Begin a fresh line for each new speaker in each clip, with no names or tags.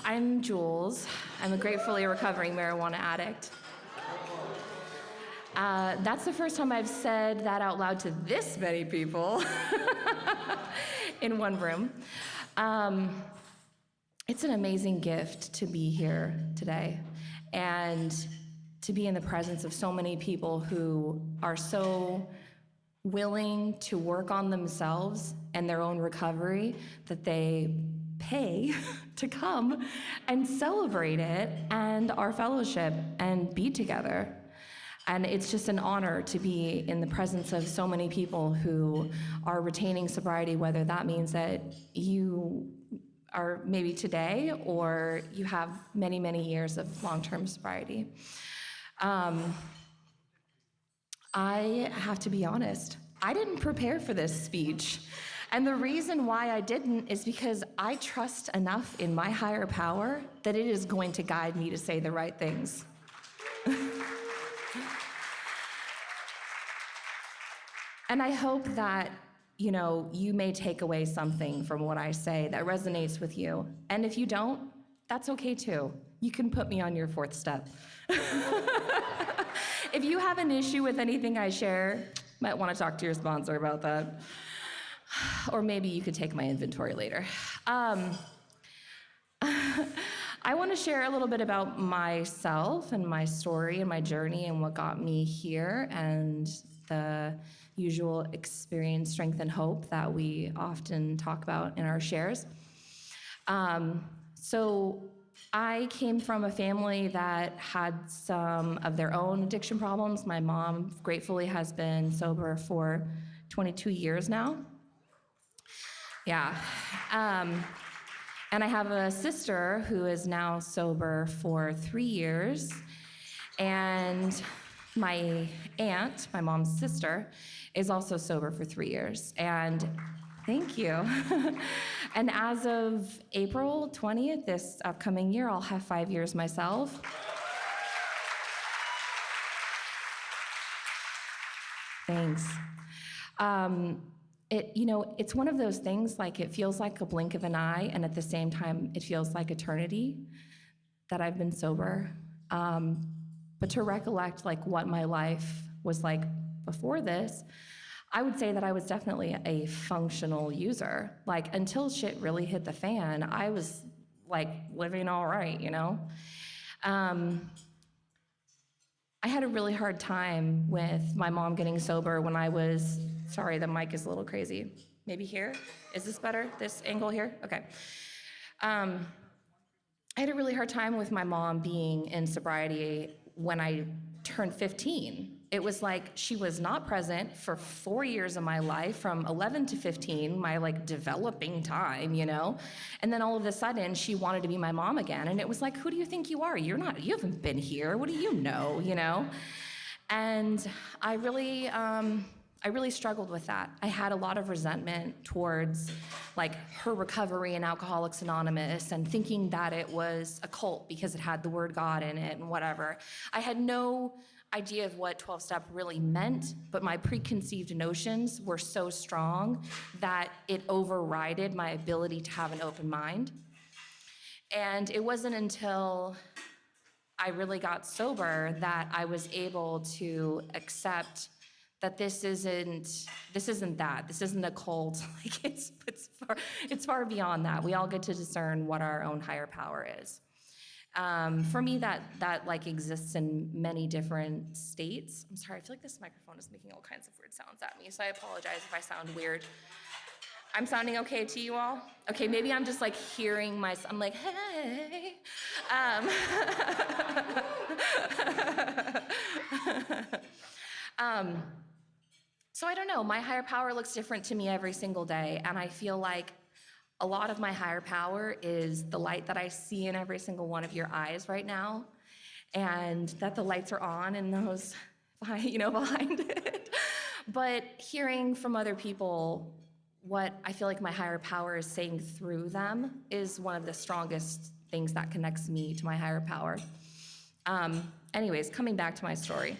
I'm Jules. I'm a gratefully recovering marijuana addict. That's the first time I've said that out loud to this many people in one room. It's an amazing gift to be here today and to be in the presence of so many people who are so willing to work on themselves and their own recovery that they pay to come and celebrate it and our fellowship and be together. And it's just an honor to be in the presence of so many people who are retaining sobriety, whether that means that you are maybe today or you have many, many years of long-term sobriety. I have to be honest, I didn't prepare for this speech. And the reason why I didn't is because I trust enough in my higher power that it is going to guide me to say the right things. And I hope that, you may take away something from what I say that resonates with you. And if you don't, that's okay too. You can put me on your fourth step. If you have an issue with anything I share, might want to talk to your sponsor about that. Or maybe you could take my inventory later. I want to share a little bit about myself and my story and my journey and what got me here and the usual experience, strength, and hope that we often talk about in our shares. So I came from a family that had some of their own addiction problems. My mom gratefully has been sober for 22 years now. Yeah. And I have a sister who is now sober for 3 years. And my aunt, my mom's sister, is also sober for 3 years. And thank you. And as of April 20th, this upcoming year, I'll have 5 years myself. Thanks. It's one of those things, like it feels like a blink of an eye, and at the same time, it feels like eternity that I've been sober. But to recollect like what my life was like before this, I would say that I was definitely a functional user. Like until shit really hit the fan, I was like living all right, I had a really hard time with my mom getting sober when I was, sorry, the mic is a little crazy. Maybe here? Is this better? This angle here? Okay. I had a really hard time with my mom being in sobriety when I turned 15. It was like she was not present for 4 years of my life, from 11 to 15, my like developing time, And then all of a sudden she wanted to be my mom again. And it was like, who do you think you are? You haven't been here. What do you know, And I really struggled with that. I had a lot of resentment towards like her recovery in Alcoholics Anonymous and thinking that it was a cult because it had the word God in it and whatever. I had no idea of what 12-step really meant, but my preconceived notions were so strong that it overrided my ability to have an open mind. And it wasn't until I really got sober that I was able to accept that this isn't that. This isn't a cult. Like it's far beyond that. We all get to discern what our own higher power is. For me, that like exists in many different states. I'm sorry, I feel like this microphone is making all kinds of weird sounds at me, so I apologize if I sound weird. I'm sounding okay to you all? Okay, maybe I'm just like hearing myself. I'm like, hey. So I don't know, my higher power looks different to me every single day, and I feel like a lot of my higher power is the light that I see in every single one of your eyes right now, and that the lights are on in those, behind it. But hearing from other people what I feel like my higher power is saying through them is one of the strongest things that connects me to my higher power. Anyways, coming back to my story.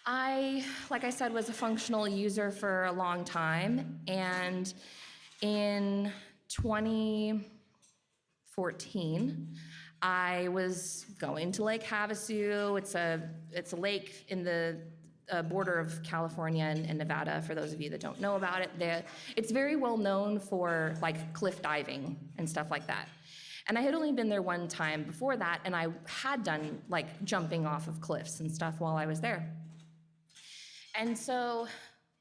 I, like I said, was a functional user for a long time, and in 14, I was going to Lake Havasu. It's a lake in the border of California and Nevada, for those of you that don't know about it. It's very well known for like cliff diving and stuff like that. And I had only been there one time before that, and I had done like jumping off of cliffs and stuff while I was there. And so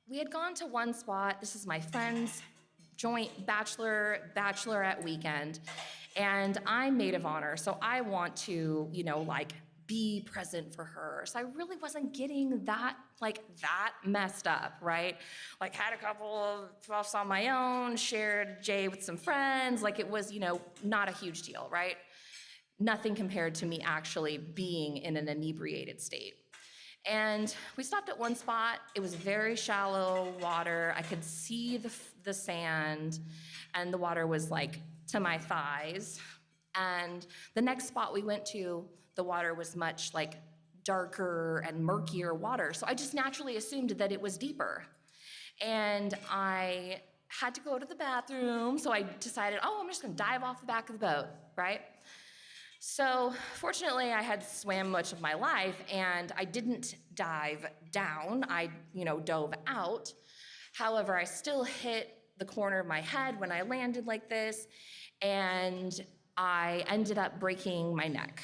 we had gone to one spot. This is my friend's joint bachelorette weekend, and I'm maid of honor, so I want to, like, be present for her. So I really wasn't getting that messed up, right? Like, had a couple of puffs on my own, shared Jay with some friends. Like, it was, not a huge deal, right? Nothing compared to me actually being in an inebriated state. And we stopped at one spot. It was very shallow water. I could see the sand, and the water was like to my thighs. And the next spot we went to, the water was much like darker and murkier water. So I just naturally assumed that it was deeper. And I had to go to the bathroom, so I decided, I'm just gonna dive off the back of the boat, right? So fortunately, I had swam much of my life, and I didn't dive down. I, dove out. However, I still hit the corner of my head when I landed like this, and I ended up breaking my neck.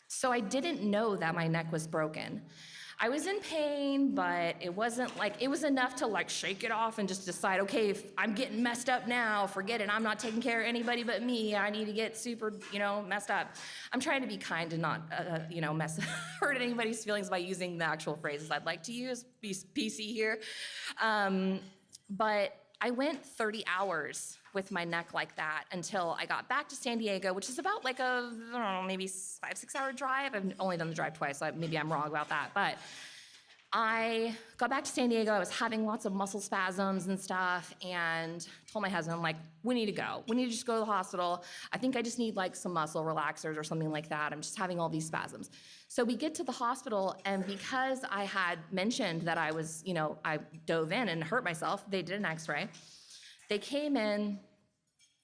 So I didn't know that my neck was broken. I was in pain, but it wasn't like, it was enough to like shake it off and just decide, okay, if I'm getting messed up now, forget it. I'm not taking care of anybody but me. I need to get super, messed up. I'm trying to be kind and not, hurt anybody's feelings by using the actual phrases I'd like to use, be PC here. But I went 30 hours with my neck like that until I got back to San Diego, which is about like a, maybe 5-6 hour drive. I've only done the drive twice, so maybe I'm wrong about that. But I got back to San Diego. I was having lots of muscle spasms and stuff, and told my husband, I'm like, we need to go. We need to just go to the hospital. I think I just need like some muscle relaxers or something like that. I'm just having all these spasms. So we get to the hospital, and because I had mentioned that I was, I dove in and hurt myself, they did an x-ray. They came in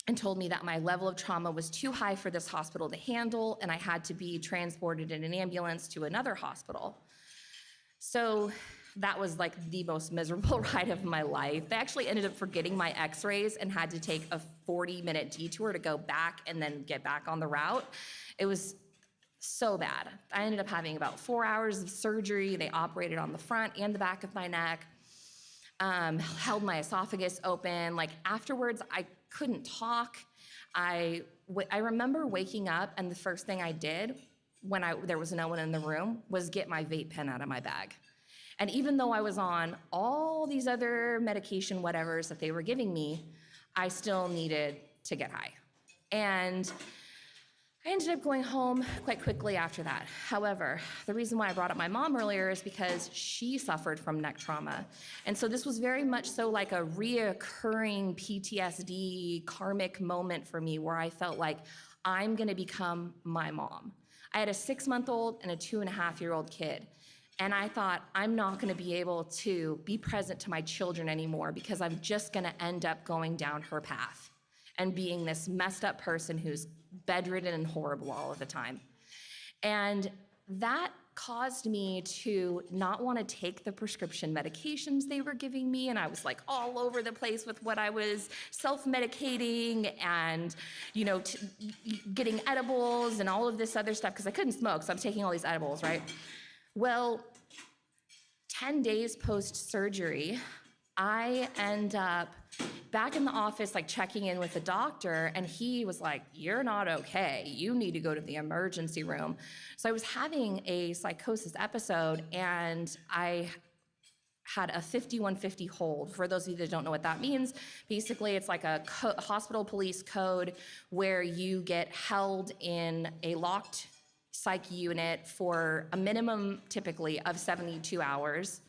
and told me that my level of trauma was too high for this hospital to handle, and I had to be transported in an ambulance to another hospital. So that was like the most miserable ride of my life. They actually ended up forgetting my x-rays and had to take a 40-minute detour to go back and then get back on the route. It was so bad. I ended up having about 4 hours of surgery. They operated on the front and the back of my neck. Held my esophagus open. Like afterwards, I couldn't talk. I remember waking up, and the first thing I did when there was no one in the room was get my vape pen out of my bag. And even though I was on all these other medication whatevers that they were giving me, I still needed to get high. And I ended up going home quite quickly after that. However, the reason why I brought up my mom earlier is because she suffered from neck trauma. And so this was very much so like a reoccurring PTSD karmic moment for me, where I felt like I'm gonna become my mom. I had a 6-month-old and a 2.5-year-old kid. And I thought, I'm not gonna be able to be present to my children anymore, because I'm just gonna end up going down her path and being this messed up person who's bedridden and horrible all of the time. And that caused me to not want to take the prescription medications they were giving me, and I was like all over the place with what I was self-medicating and, getting edibles and all of this other stuff, because I couldn't smoke, so I'm taking all these edibles, right? Well, 10 days post-surgery, I end up back in the office, like checking in with the doctor, and he was like, you're not okay. You need to go to the emergency room. So I was having a psychosis episode, and I had a 5150 hold. For those of you that don't know what that means, basically it's like a hospital police code where you get held in a locked psych unit for a minimum, typically, of 72 hours.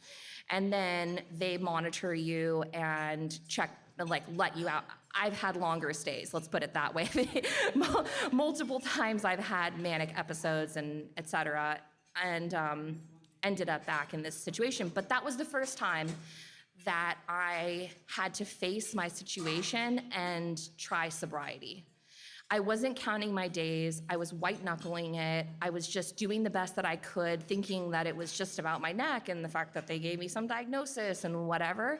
And then they monitor you and check, like let you out. I've had longer stays, let's put it that way. Multiple times I've had manic episodes and et cetera, and ended up back in this situation. But that was the first time that I had to face my situation and try sobriety. I wasn't counting my days. I was white knuckling it. I was just doing the best that I could, thinking that it was just about my neck and the fact that they gave me some diagnosis and whatever.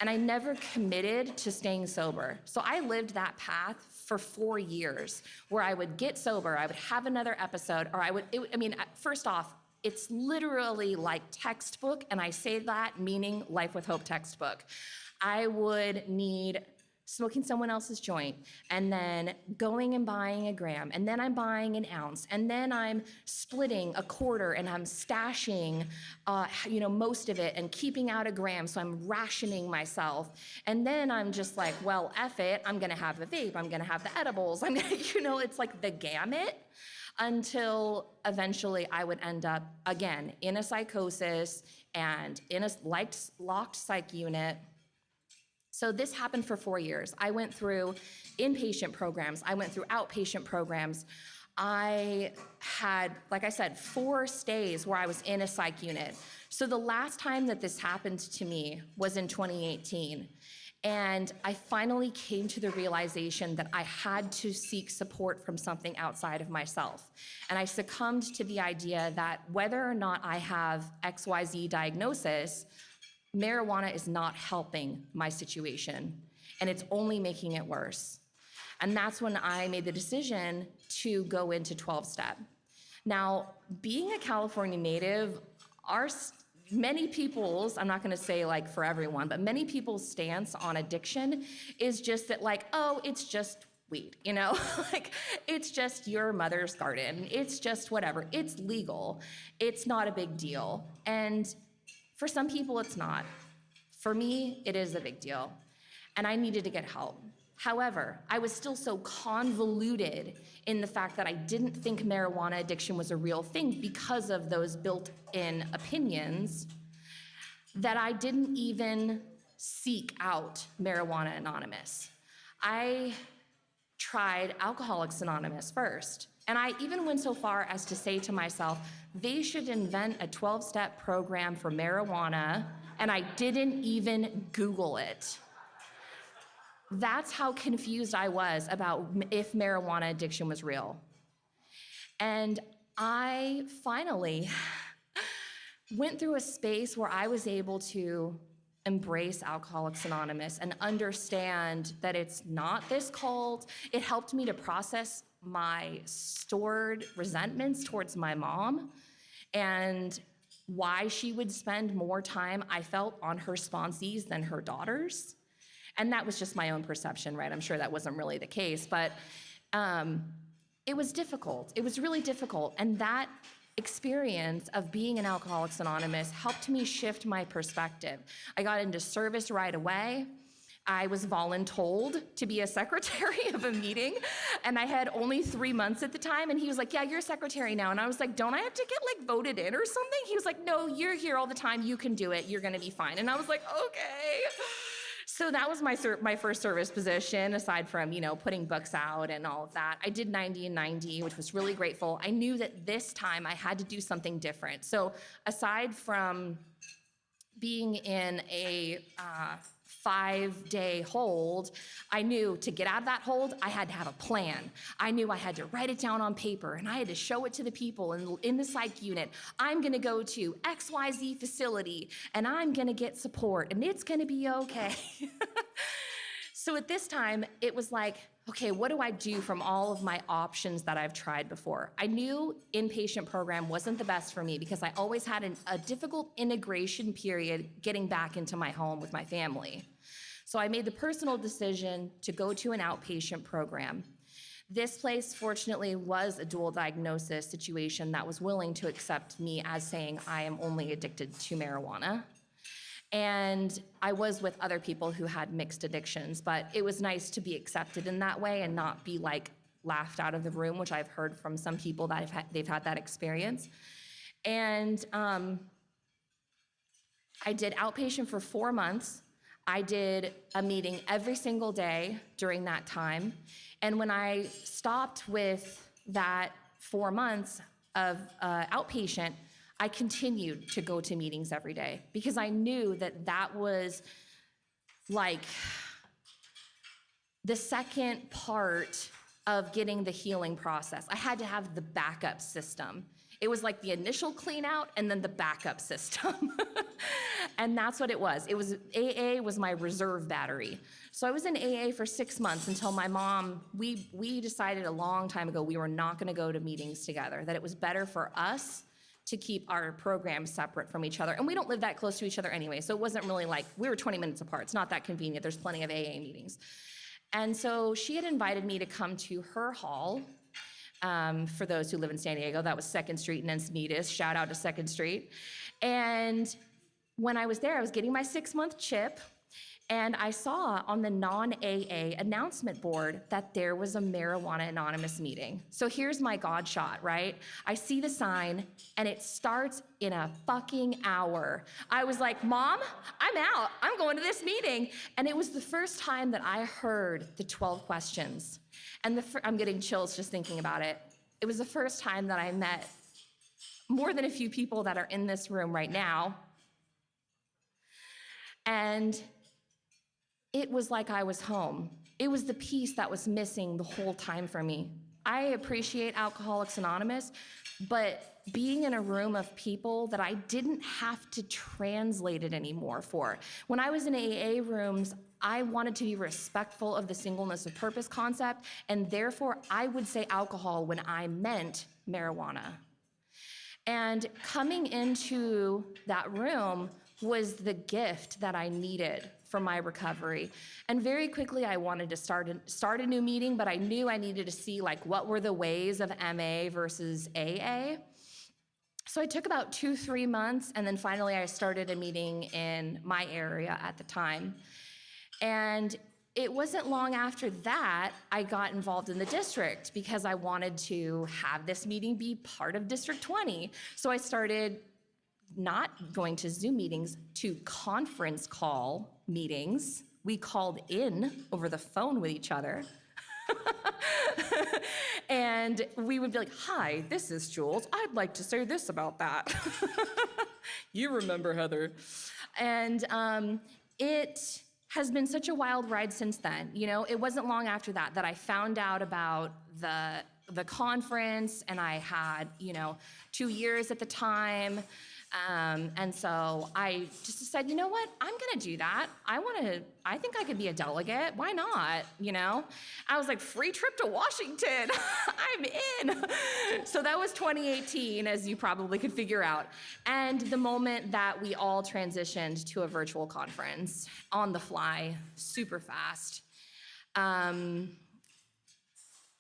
And I never committed to staying sober. So I lived that path for 4 years where I would get sober, I would have another episode, or first off, it's literally like textbook, and I say that meaning Life with Hope textbook. I would need smoking someone else's joint, and then going and buying a gram, and then I'm buying an ounce, and then I'm splitting a quarter, and I'm stashing, most of it, and keeping out a gram, so I'm rationing myself. And then I'm just like, well, F it, I'm gonna have the vape, I'm gonna have the edibles, I'm gonna, it's like the gamut, until eventually I would end up, again, in a psychosis and in a locked psych unit. So this happened for 4 years. I went through inpatient programs. I went through outpatient programs. I had, like I said, 4 stays where I was in a psych unit. So the last time that this happened to me was in 2018. And I finally came to the realization that I had to seek support from something outside of myself. And I succumbed to the idea that whether or not I have XYZ diagnosis, marijuana is not helping my situation, and it's only making it worse. And that's when I made the decision to go into 12-step. Now, being a California native, many people's, I'm not gonna say like for everyone, but many people's stance on addiction is just that like, oh, it's just weed, like it's just your mother's garden. It's just whatever, it's legal. It's not a big deal. And for some people, it's not. For me, it is a big deal, and I needed to get help. However, I was still so convoluted in the fact that I didn't think marijuana addiction was a real thing because of those built-in opinions that I didn't even seek out Marijuana Anonymous. I tried Alcoholics Anonymous first, and I even went so far as to say to myself, they should invent a 12-step program for marijuana, and I didn't even Google it. That's how confused I was about if marijuana addiction was real. And I finally went through a space where I was able to embrace Alcoholics Anonymous and understand that it's not this cult. It helped me to process my stored resentments towards my mom and why she would spend more time, I felt, on her sponsees than her daughters. And that was just my own perception, right? I'm sure that wasn't really the case, but it was difficult. It was really difficult. And that experience of being in Alcoholics Anonymous helped me shift my perspective. I got into service right away. I was voluntold to be a secretary of a meeting, and I had only 3 months at the time, and he was like, yeah, you're a secretary now. And I was like, don't I have to get like voted in or something? He was like, no, you're here all the time, you can do it, you're gonna be fine. And I was like, okay. So that was my first service position, aside from, putting books out and all of that. I did 90 and 90, which was really grateful. I knew that this time I had to do something different. So aside from being in a 5-day hold, I knew to get out of that hold, I had to have a plan. I knew I had to write it down on paper, and I had to show it to the people in the psych unit. I'm gonna go to XYZ facility, and I'm gonna get support, and it's gonna be okay. So at this time, it was like, okay, what do I do from all of my options that I've tried before? I knew inpatient program wasn't the best for me because I always had a difficult integration period getting back into my home with my family. So I made the personal decision to go to an outpatient program. This place, fortunately, was a dual diagnosis situation that was willing to accept me as saying I am only addicted to marijuana. And I was with other people who had mixed addictions, but it was nice to be accepted in that way and not be like laughed out of the room, which I've heard from some people that they've had that experience. And I did outpatient for 4 months. I did a meeting every single day during that time. And when I stopped with that 4 months of outpatient, I continued to go to meetings every day because I knew that that was like the second part of getting the healing process. I had to have the backup system. It was like the initial clean out and then the backup system. And that's what it was. AA was my reserve battery. So I was in AA for 6 months until my mom, we decided a long time ago we were not gonna go to meetings together, that it was better for us to keep our programs separate from each other. And we don't live that close to each other anyway, so it wasn't really like, we were 20 minutes apart. It's not that convenient. There's plenty of AA meetings. And so she had invited me to come to her hall. For those who live in San Diego, that was 2nd Street and Encinitas. Shout out to 2nd Street. And when I was there, I was getting my 6-month chip, and I saw on the non-AA announcement board that there was a Marijuana Anonymous meeting. So here's my God shot, right? I see the sign, and it starts in a fucking hour. I was like, Mom, I'm out. I'm going to this meeting. And it was the first time that I heard the 12 questions. And I'm getting chills just thinking about it. It was the first time that I met more than a few people that are in this room right now. And it was like I was home. It was the piece that was missing the whole time for me. I appreciate Alcoholics Anonymous, but being in a room of people that I didn't have to translate it anymore for. When I was in AA rooms, I wanted to be respectful of the singleness of purpose concept, and therefore I would say alcohol when I meant marijuana. And coming into that room was the gift that I needed for my recovery. And very quickly I wanted to start a new meeting, but I knew I needed to see like what were the ways of MA versus AA. So I took about 2-3 months, and then finally I started a meeting in my area at the time. And it wasn't long after that I got involved in the district because I wanted to have this meeting be part of District 20. So I started not going to Zoom meetings to conference call meetings. We called in over the phone with each other. And we would be like, hi, this is Jules. I'd like to say this about that. You remember, Heather. And it has been such a wild ride since then. You know, it wasn't long after that I found out about the conference, and I had, 2 years at the time. And so I just decided, you know what, I'm gonna do that. I think I could be a delegate. Why not, I was like, free trip to Washington, I'm in. So that was 2018, as you probably could figure out. And the moment that we all transitioned to a virtual conference on the fly, super fast.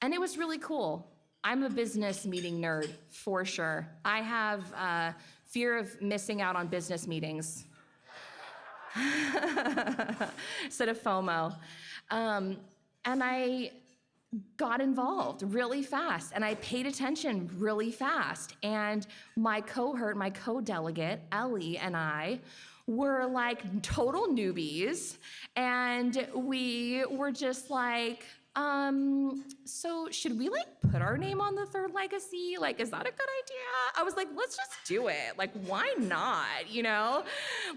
And it was really cool. I'm a business meeting nerd, for sure. I have fear of missing out on business meetings instead of FOMO. And I got involved really fast, and I paid attention really fast. And my cohort, my co-delegate, Ellie, and I were like total newbies, and we were just like, so should we like put our name on the third legacy? Like, is that a good idea? I was like, let's just do it. Like, why not,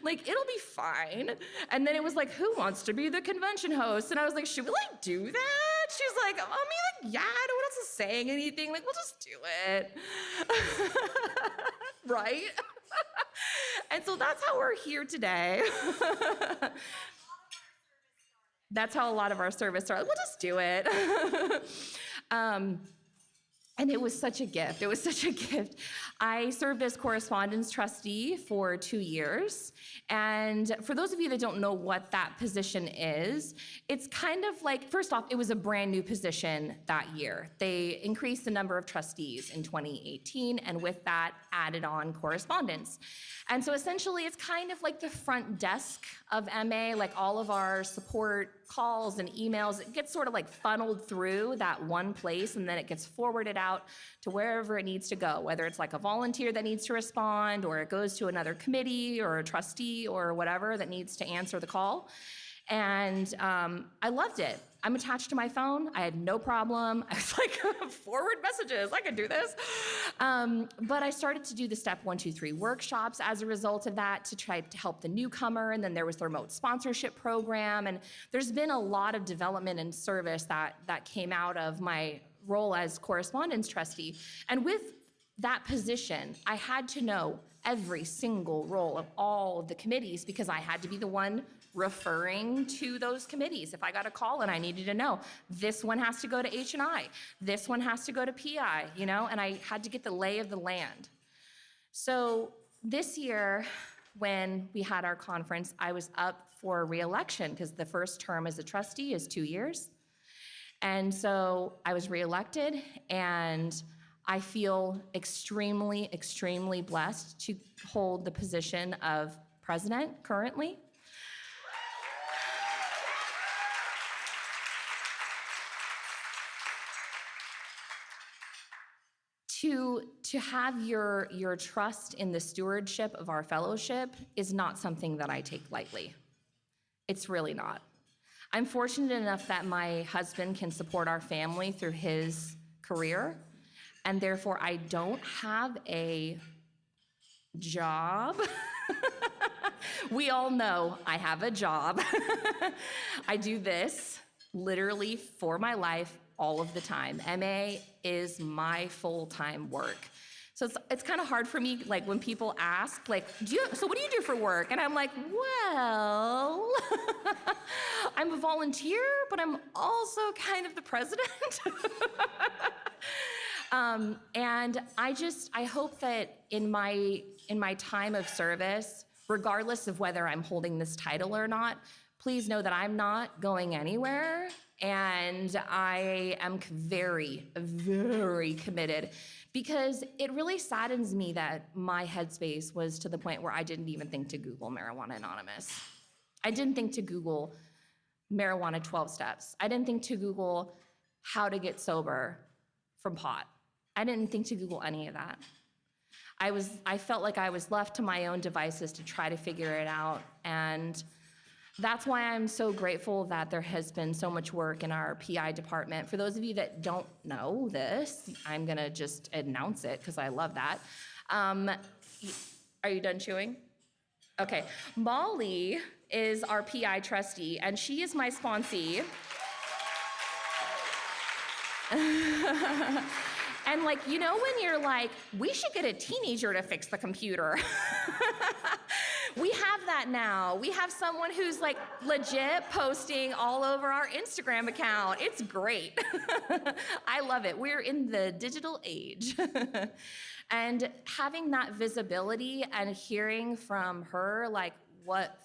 Like, it'll be fine. And then it was like, who wants to be the convention host? And I was like, should we like do that? She's like, yeah, no one else is saying anything. Like, we'll just do it. Right? And so that's how we're here today. That's how a lot of our service started. We'll just do it. And it was such a gift. It was such a gift. I served as correspondence trustee for 2 years. And for those of you that don't know what that position is, it's kind of like, first off, it was a brand new position that year. They increased the number of trustees in 2018, and with that, added on correspondence. And so essentially, it's kind of like the front desk of MA, like all of our support calls and emails, it gets sort of like funneled through that one place, and then it gets forwarded out to wherever it needs to go, whether it's like a volunteer that needs to respond, or it goes to another committee or a trustee or whatever that needs to answer the call. And I loved it. I'm attached to my phone. I had no problem. I was like, forward messages, I could do this. But I started to do the step 1, 2, 3 workshops as a result of that to try to help the newcomer. And then there was the remote sponsorship program. And there's been a lot of development and service that came out of my role as correspondence trustee. And with that position, I had to know every single role of all of the committees because I had to be the one referring to those committees. If I got a call and I needed to know, this one has to go to H&I, this one has to go to PI, and I had to get the lay of the land. So this year, when we had our conference, I was up for re-election because the first term as a trustee is 2 years. And so I was re-elected, and I feel extremely, extremely blessed to hold the position of president currently. To have your trust in the stewardship of our fellowship is not something that I take lightly. It's really not. I'm fortunate enough that my husband can support our family through his career, and therefore I don't have a job. We all know I have a job. I do this literally for my life all of the time. MA is my full-time work. So it's kind of hard for me, like when people ask, like, so what do you do for work? And I'm like, well, I'm a volunteer, but I'm also kind of the president. And I hope that in my time of service, regardless of whether I'm holding this title or not, please know that I'm not going anywhere. And I am very, very committed because it really saddens me that my headspace was to the point where I didn't even think to Google Marijuana Anonymous. I didn't think to Google marijuana 12 steps. I didn't think to Google how to get sober from pot. I didn't think to Google any of that. I felt like I was left to my own devices to try to figure it out. And that's why I'm so grateful that there has been so much work in our PI department. For those of you that don't know this, I'm gonna just announce it because I love that. Are you done chewing? Okay, Molly is our PI trustee, and she is my sponsee. And like, when you're like, we should get a teenager to fix the computer. We have that now. We have someone who's like legit posting all over our Instagram account. It's great. I love it. We're in the digital age. And having that visibility and hearing from her like what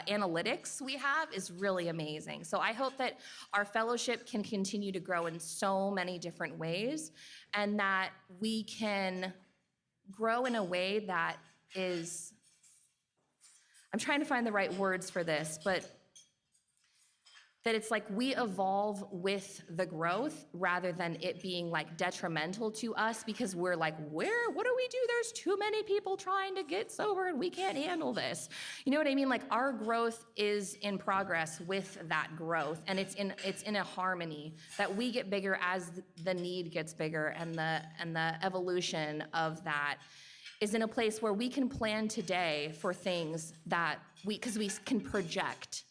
analytics we have is really amazing. So I hope that our fellowship can continue to grow in so many different ways and that we can grow in a way that is, I'm trying to find the right words for this, but that it's like we evolve with the growth rather than it being like detrimental to us because we're like, what do we do? There's too many people trying to get sober and we can't handle this. You know what I mean? Like our growth is in progress with that growth, and it's in a harmony that we get bigger as the need gets bigger, and the evolution of that is in a place where we can plan today for things that because we can project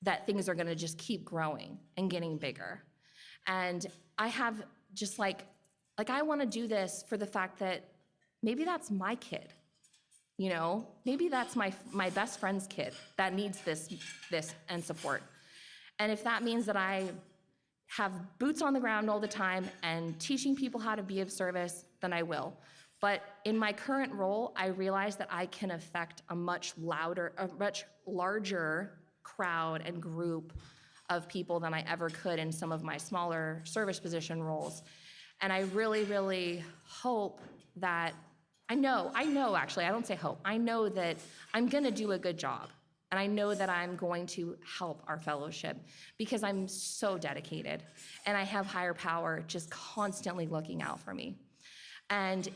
that things are gonna just keep growing and getting bigger. And I have just like I wanna do this for the fact that maybe that's my kid, Maybe that's my best friend's kid that needs this and support. And if that means that I have boots on the ground all the time and teaching people how to be of service, then I will. But in my current role, I realize that I can affect a much larger crowd and group of people than I ever could in some of my smaller service position roles. And I really, really hope that, I know actually, I don't say hope, I know that I'm gonna do a good job. And I know that I'm going to help our fellowship because I'm so dedicated and I have higher power just constantly looking out for me. And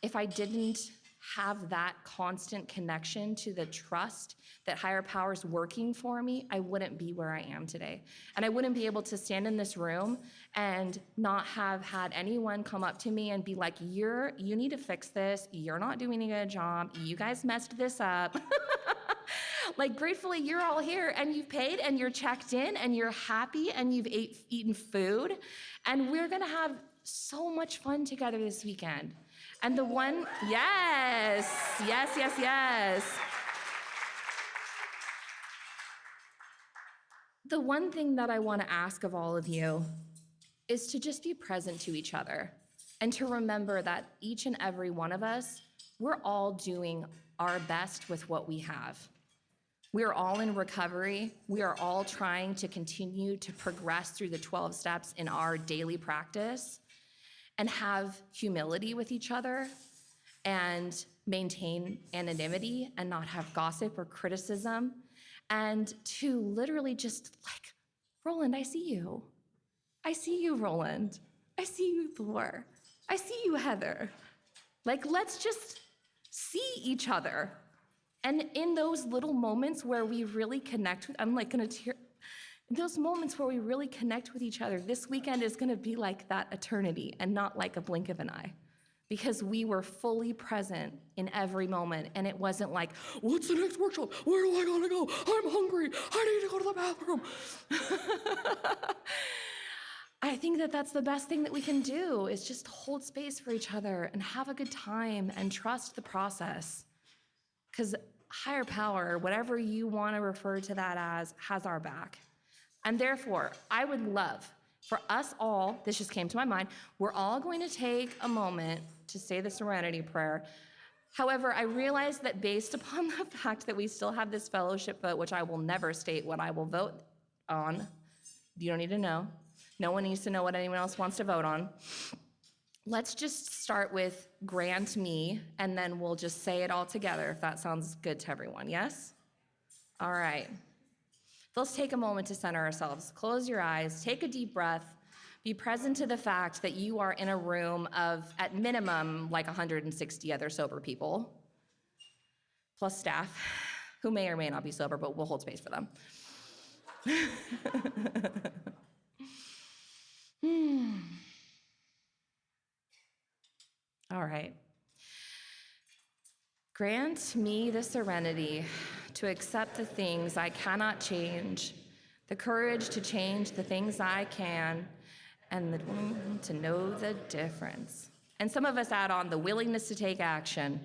if I didn't have that constant connection to the trust that higher power's working for me, I wouldn't be where I am today. And I wouldn't be able to stand in this room and not have had anyone come up to me and be like, you need to fix this. You're not doing a good job. You guys messed this up. Like, gratefully, you're all here and you've paid and you're checked in and you're happy and you've eaten food. And we're gonna have so much fun together this weekend. And the one, yes. The one thing that I wanna ask of all of you is to just be present to each other and to remember that each and every one of us, we're all doing our best with what we have. We are all in recovery. We are all trying to continue to progress through the 12 steps in our daily practice and have humility with each other and maintain anonymity and not have gossip or criticism, and to literally just like, Roland, I see you. I see you, Roland. I see you, Thor. I see you, Heather. Like, let's just see each other. And in those little moments where we really connect with, I'm like gonna tear, in those moments where we really connect with each other, this weekend is gonna be like that eternity and not like a blink of an eye. Because we were fully present in every moment, and it wasn't like, what's the next workshop? Where do I gotta go? I'm hungry, I need to go to the bathroom. I think that that's the best thing that we can do, is just hold space for each other and have a good time and trust the process. Because higher power, whatever you want to refer to that as, has our back. And therefore, I would love for us all, this just came to my mind, we're all going to take a moment to say the Serenity Prayer. However, I realize that based upon the fact that we still have this fellowship vote, which I will never state what I will vote on, you don't need to know. No one needs to know what anyone else wants to vote on. Let's just start with grant me, and then we'll just say it all together, if that sounds good to everyone, yes? All right. Let's take a moment to center ourselves. Close your eyes, take a deep breath, be present to the fact that you are in a room of, at minimum, like 160 other sober people, plus staff, who may or may not be sober, but we'll hold space for them. All right. Grant me the serenity to accept the things I cannot change, the courage to change the things I can, and to know the difference. And some of us add on the willingness to take action.